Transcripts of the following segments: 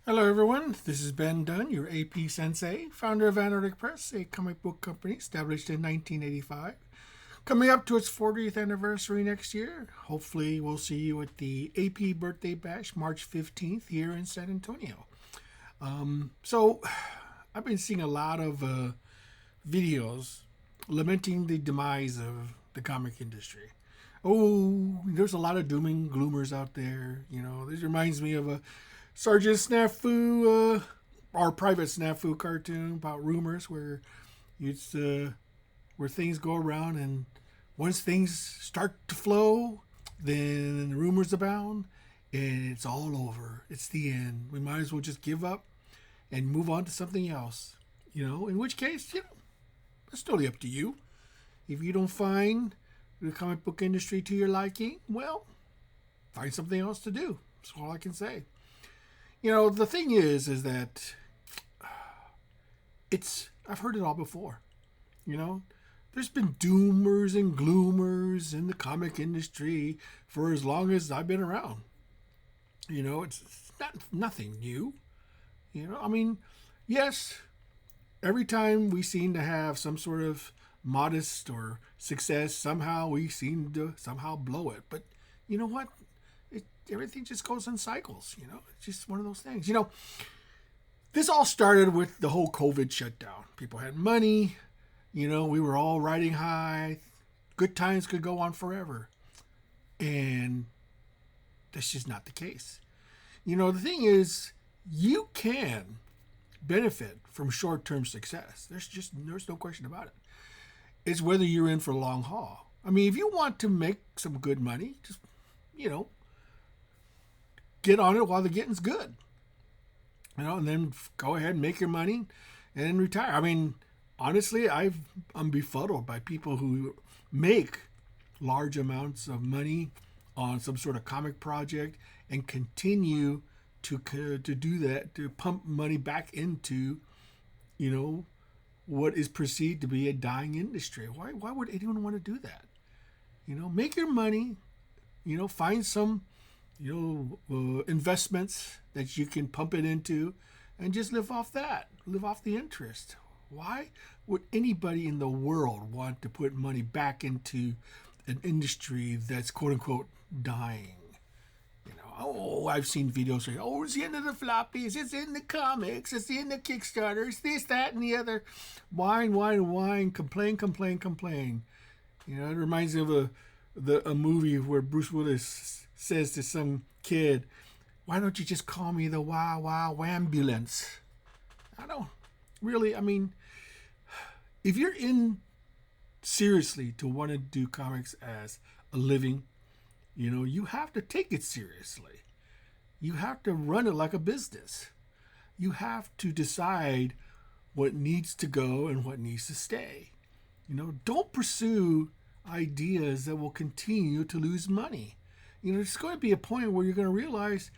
Hello, everyone. This is Ben Dunn, your AP Sensei, founder of Anarchic Press, a comic book company established in 1985. Coming up to its 40th anniversary next year. Hopefully, we'll see you at the AP Birthday Bash March 15th here in San Antonio. So, I've been seeing a lot of videos lamenting the demise of the comic industry. Oh, there's a lot of doom and gloomers out there. This reminds me of a Sergeant Snafu, our Private Snafu cartoon about rumors where it's where things go around, and once things start to flow, then rumors abound, and it's all over. It's the end. We might as well just give up and move on to something else. In which case, it's totally up to you. If you don't find the comic book industry to your liking, well, find something else to do. That's all I can say. The thing is that I've heard it all before. There's been doomers and gloomers in the comic industry for as long as I've been around. It's not nothing new. Yes, every time we seem to have some sort of modest or success, somehow we seem to somehow blow it. But you know what? Everything just goes in cycles. It's just one of those things. This all started with the whole COVID shutdown. People had money. We were all riding high. Good times could go on forever. And that's just not the case. The thing is, you can benefit from short-term success. There's no question about it. It's whether you're in for a long haul. If you want to make some good money, just, get on it while the getting's good. And then go ahead and make your money and retire. Honestly, I'm befuddled by people who make large amounts of money on some sort of comic project and continue to do that, to pump money back into, what is perceived to be a dying industry. Why would anyone want to do that? Make your money, find some investments that you can pump it into and just live off that, live off the interest. Why would anybody in the world want to put money back into an industry that's quote unquote dying? I've seen videos saying, it's the end of the floppies, it's in the comics, it's in the Kickstarters, this, that, and the other. Whine, complain. It reminds me of a movie where Bruce Willis says to some kid, why don't you just call me the Wow Wow Ambulance? I don't really, if you're in seriously to want to do comics as a living, you have to take it seriously. You have to run it like a business. You have to decide what needs to go and what needs to stay. Don't pursue ideas that will continue to lose money. There's going to be a point where you're going to realize,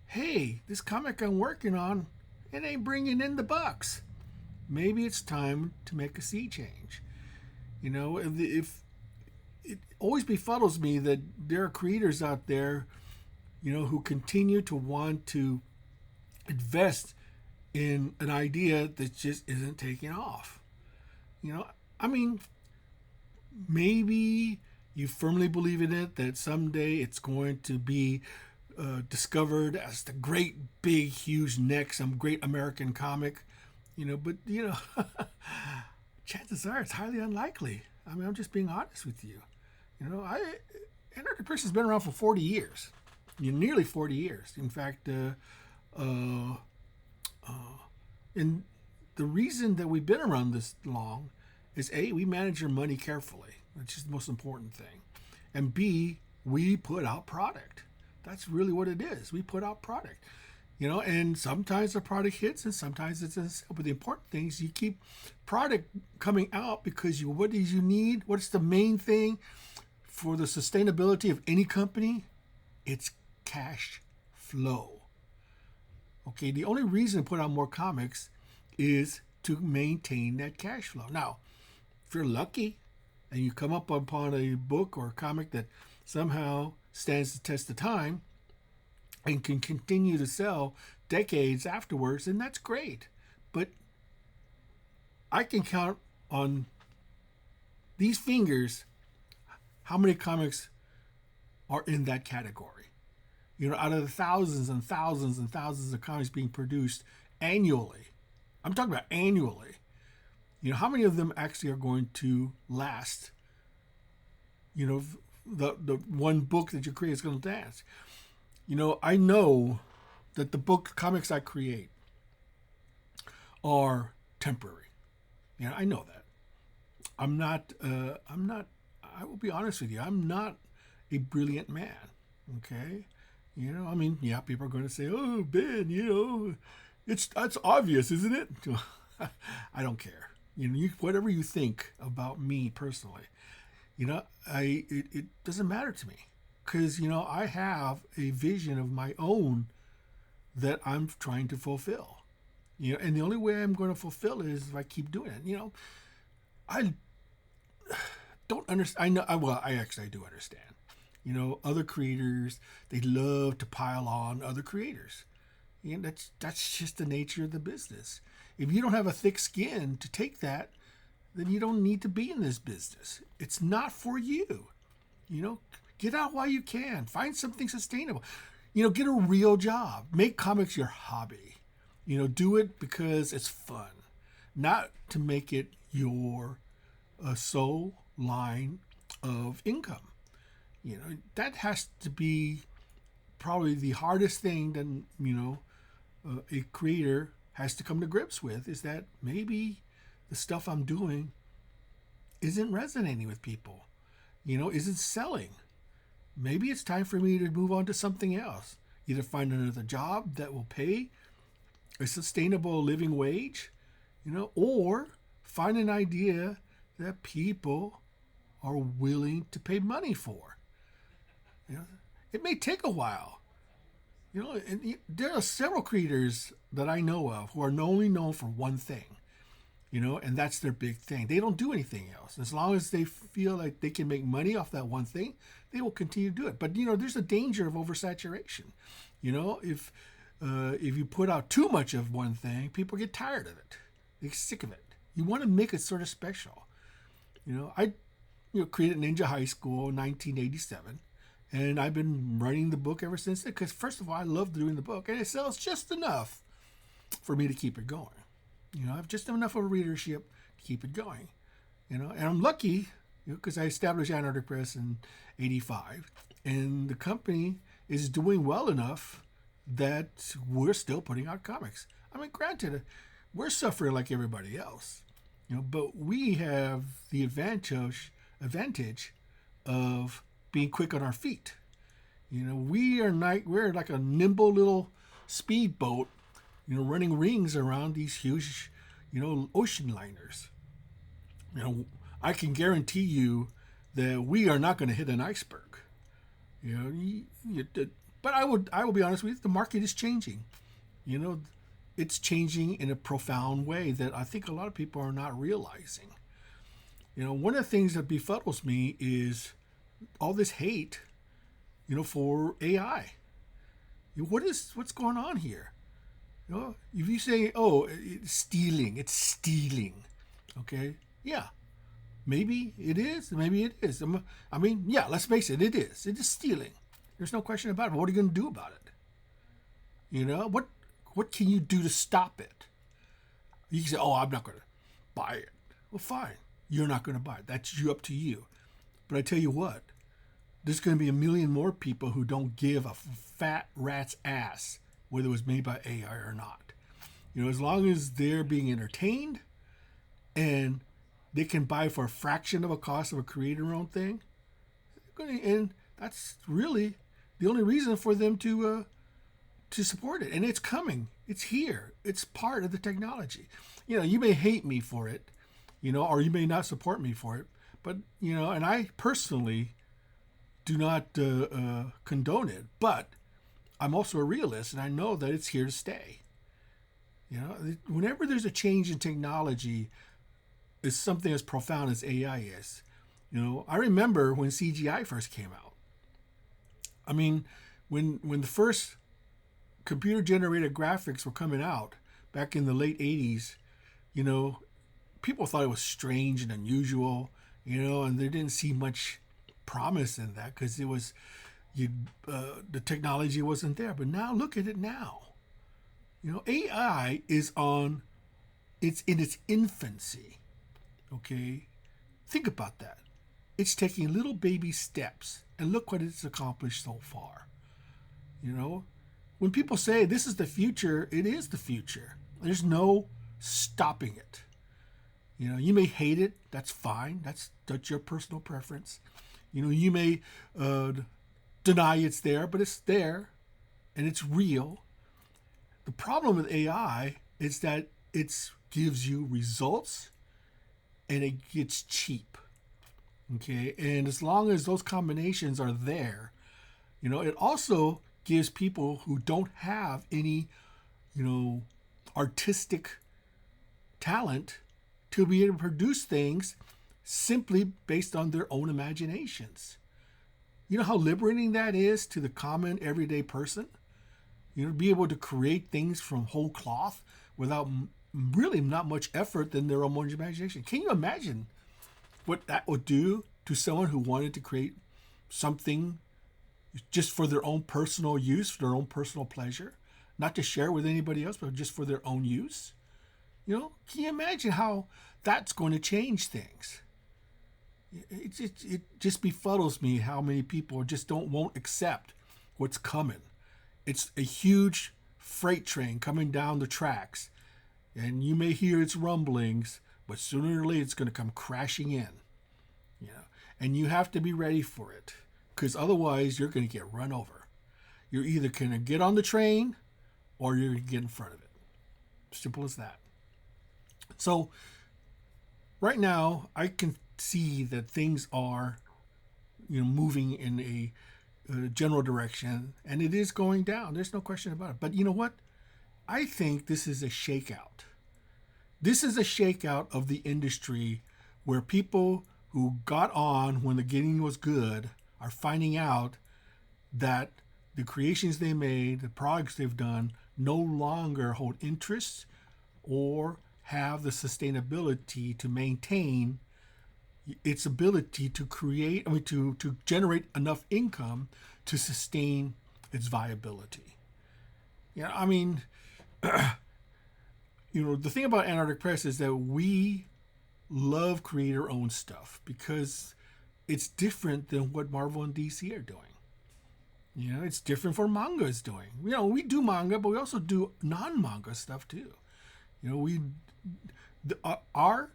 hey, this comic I'm working on, it ain't bringing in the bucks. Maybe it's time to make a sea change. If it always befuddles me that there are creators out there, who continue to want to invest in an idea that just isn't taking off. Maybe you firmly believe in it that someday it's going to be discovered as the great, big, huge next, some great American comic, but chances are it's highly unlikely. I'm just being honest with you. Anarchic Press has been around for 40 years, nearly 40 years. In fact, and the reason that we've been around this long is A, we manage our money carefully, which is the most important thing. And B, we put out product. That's really what it is. We put out product. And sometimes the product hits and sometimes it doesn't. But the important thing is you keep product coming out because what do you need? What's the main thing for the sustainability of any company? It's cash flow. Okay, the only reason to put out more comics is to maintain that cash flow. Now, if you're lucky and you come up upon a book or a comic that somehow stands the test of time, and can continue to sell decades afterwards, and that's great. But I can count on these fingers how many comics are in that category. Out of the thousands and thousands and thousands of comics being produced annually, I'm talking about annually, how many of them actually are going to last? The one book that you create is going to last. I know that the comics I create are temporary. I know that. I'm not, I will be honest with you, I'm not a brilliant man. Okay? People are going to say, oh, Ben, that's obvious, isn't it? I don't care. Whatever you think about me personally, it doesn't matter to me, because I have a vision of my own that I'm trying to fulfill. And the only way I'm going to fulfill it is if I keep doing it. I don't understand. I actually do understand. Other creators, they love to pile on other creators. That's just the nature of the business. If you don't have a thick skin to take that, then you don't need to be in this business. It's not for you. Get out while you can. Find something sustainable. Get a real job. Make comics your hobby. Do it because it's fun, not to make it your sole line of income. That has to be probably the hardest thing that, a creator has to come to grips with, is that maybe the stuff I'm doing isn't resonating with people, isn't selling. Maybe it's time for me to move on to something else. Either find another job that will pay a sustainable living wage, or find an idea that people are willing to pay money for. It may take a while. And there are several creators that I know of who are only known for one thing, and that's their big thing. They don't do anything else. As long as they feel like they can make money off that one thing, they will continue to do it. But, there's a danger of oversaturation. If you put out too much of one thing, people get tired of it. They get sick of it. You want to make it sort of special. I created Ninja High School in 1987. And I've been writing the book ever since then, because first of all, I love doing the book, and it sells just enough for me to keep it going. I have just enough of a readership to keep it going. And I'm lucky, because I established Anarchy Press in '85, and the company is doing well enough that we're still putting out comics. Granted, we're suffering like everybody else, but we have the advantage of being quick on our feet. We're like a nimble little speedboat, running rings around these huge, ocean liners. I can guarantee you that we are not going to hit an iceberg. But I will be honest with you, the market is changing. It's changing in a profound way that I think a lot of people are not realizing. One of the things that befuddles me is all this hate, for AI. What's going on here? If you say, oh, it's stealing, okay, yeah, maybe it is, yeah, let's face it, it is stealing. There's no question about it. But what are you going to do about it? What can you do to stop it? You can say, oh, I'm not going to buy it. Well, fine, you're not going to buy it. That's up to you. But I tell you what, there's going to be a million more people who don't give a fat rat's ass whether it was made by AI or not. As long as they're being entertained and they can buy for a fraction of a cost of a creator-owned thing, and that's really the only reason for them to support it. And it's coming. It's here. It's part of the technology. You may hate me for it, or you may not support me for it. But, and I personally do not condone it. But I'm also a realist, and I know that it's here to stay. Whenever there's a change in technology, it's something as profound as AI is. I remember when CGI first came out. When the first computer generated graphics were coming out back in the late 80s, you know, people thought it was strange and unusual, you know, and they didn't see much promise in that because it was the technology wasn't there. But now look at it now. You know, AI is it's in its infancy. Okay, think about that. It's taking little baby steps, and look what it's accomplished so far. You know, when people say this is the future, it is the future. There's no stopping it. You know, you may hate it. That's fine. That's your personal preference. You know, you may deny it's there, but it's there, and it's real. The problem with AI is that it gives you results, and it gets cheap. Okay, and as long as those combinations are there, you know, it also gives people who don't have any, you know, artistic talent to be able to produce things simply based on their own imaginations. You know how liberating that is to the common everyday person? You know, be able to create things from whole cloth without really not much effort than their own imagination. Can you imagine what that would do to someone who wanted to create something just for their own personal use, for their own personal pleasure, not to share with anybody else, but just for their own use? You know, can you imagine how that's going to change things? It just befuddles me how many people just won't accept what's coming. It's a huge freight train coming down the tracks, and you may hear its rumblings, but sooner or later it's going to come crashing in. You know, and you have to be ready for it, because otherwise you're going to get run over. You're either going to get on the train or you're going to get in front of it. Simple as that. So right now I can see that things are, you know, moving in a general direction, and it is going down. There's no question about it. But you know what? I think this is a shakeout. This is a shakeout of the industry where people who got on when the getting was good are finding out that the creations they made, the products they've done, no longer hold interest or have the sustainability to maintain its ability to create, to generate enough income to sustain its viability. Yeah, I mean, you know, the thing about Antarctic Press is that we love creator-owned stuff because it's different than what Marvel and DC are doing. You know, it's different from manga is doing. You know, we do manga, but we also do non-manga stuff too. You know, our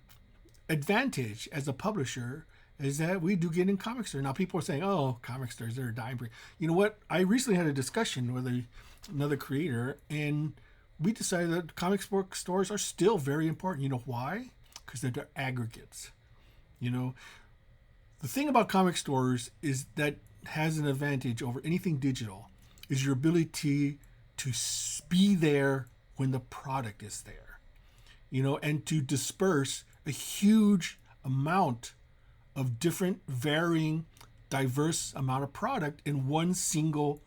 advantage as a publisher is that we do get in comic stores. Now, people are saying, "Oh, comic stores, they're a dying breed." You know what? I recently had a discussion with another creator, and we decided that comic book stores are still very important. You know why? Because they're aggregates. You know, the thing about comic stores is that has an advantage over anything digital is your ability to be there when the product is there, you know, and to disperse a huge amount of different, varying, diverse amount of product in one single,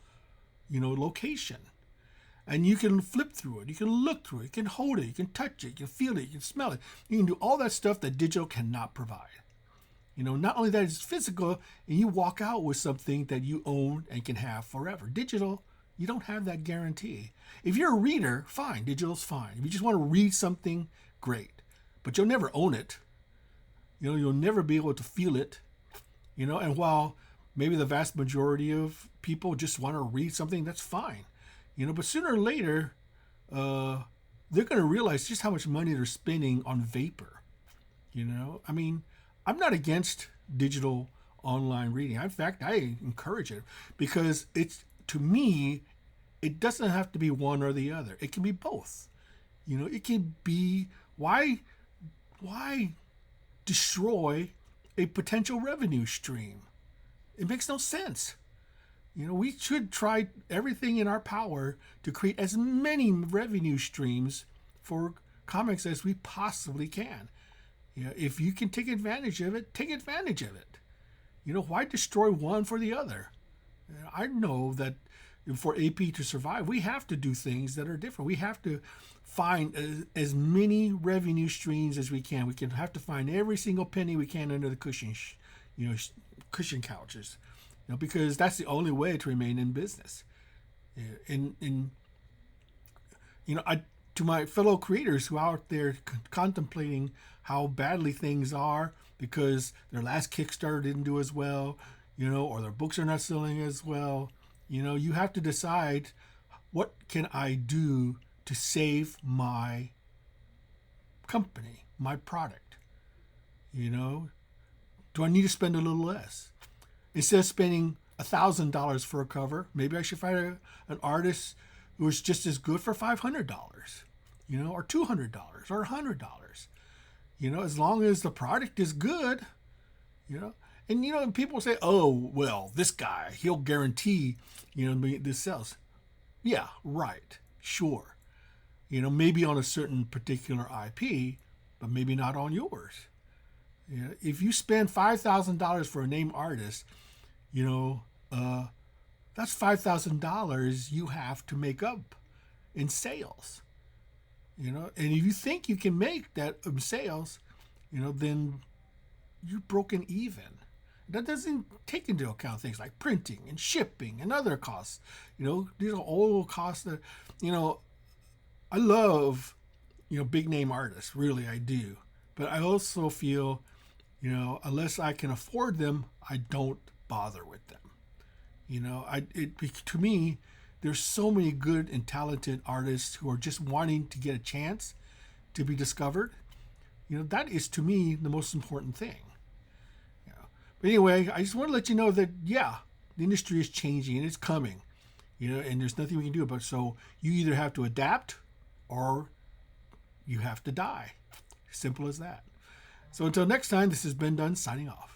you know, location. And you can flip through it, you can look through it, you can hold it, you can touch it, you can feel it, you can smell it. You can do all that stuff that digital cannot provide. You know, not only that, it's physical, and you walk out with something that you own and can have forever. Digital, you don't have that guarantee. If you're a reader, fine, digital's fine. If you just want to read something, great. But you'll never own it. You know, you'll never be able to feel it. You know, and while maybe the vast majority of people just want to read something, that's fine. You know, but sooner or later, they're going to realize just how much money they're spending on vapor. You know, I mean, I'm not against digital online reading. In fact, I encourage it because it's, to me, it doesn't have to be one or the other. It can be both. You know, it can be, why destroy a potential revenue stream? It makes no sense. You know, we should try everything in our power to create as many revenue streams for comics as we possibly can. You know, if you can take advantage of it, take advantage of it. You know, why destroy one for the other? You know, I know that, for AP to survive, we have to do things that are different. We have to find as many revenue streams as we can. We can have to find every single penny we can under the cushion, cushion couches, because that's the only way to remain in business. And I to my fellow creators who are out there contemplating how badly things are because their last Kickstarter didn't do as well, or their books are not selling as well. You have to decide, what can I do to save my company, my product? Do I need to spend a little less? Instead of spending $1,000 for a cover, maybe I should find an artist who is just as good for $500, or $200 or $100. As long as the product is good, and people say, oh, well, this guy, he'll guarantee, this sells. Yeah, right, sure. Maybe on a certain particular IP, but maybe not on yours. If you spend $5,000 for a name artist, that's $5,000 you have to make up in sales. And if you think you can make that sales, then you're broken even. That doesn't take into account things like printing and shipping and other costs. These are all costs that, I love, big name artists, really I do. But I also feel, unless I can afford them, I don't bother with them. To me, there's so many good and talented artists who are just wanting to get a chance to be discovered. That is, to me, the most important thing. But anyway, I just want to let you know that, yeah, the industry is changing and it's coming, and there's nothing we can do about it. So you either have to adapt or you have to die. Simple as that. So until next time, this has been Dunn signing off.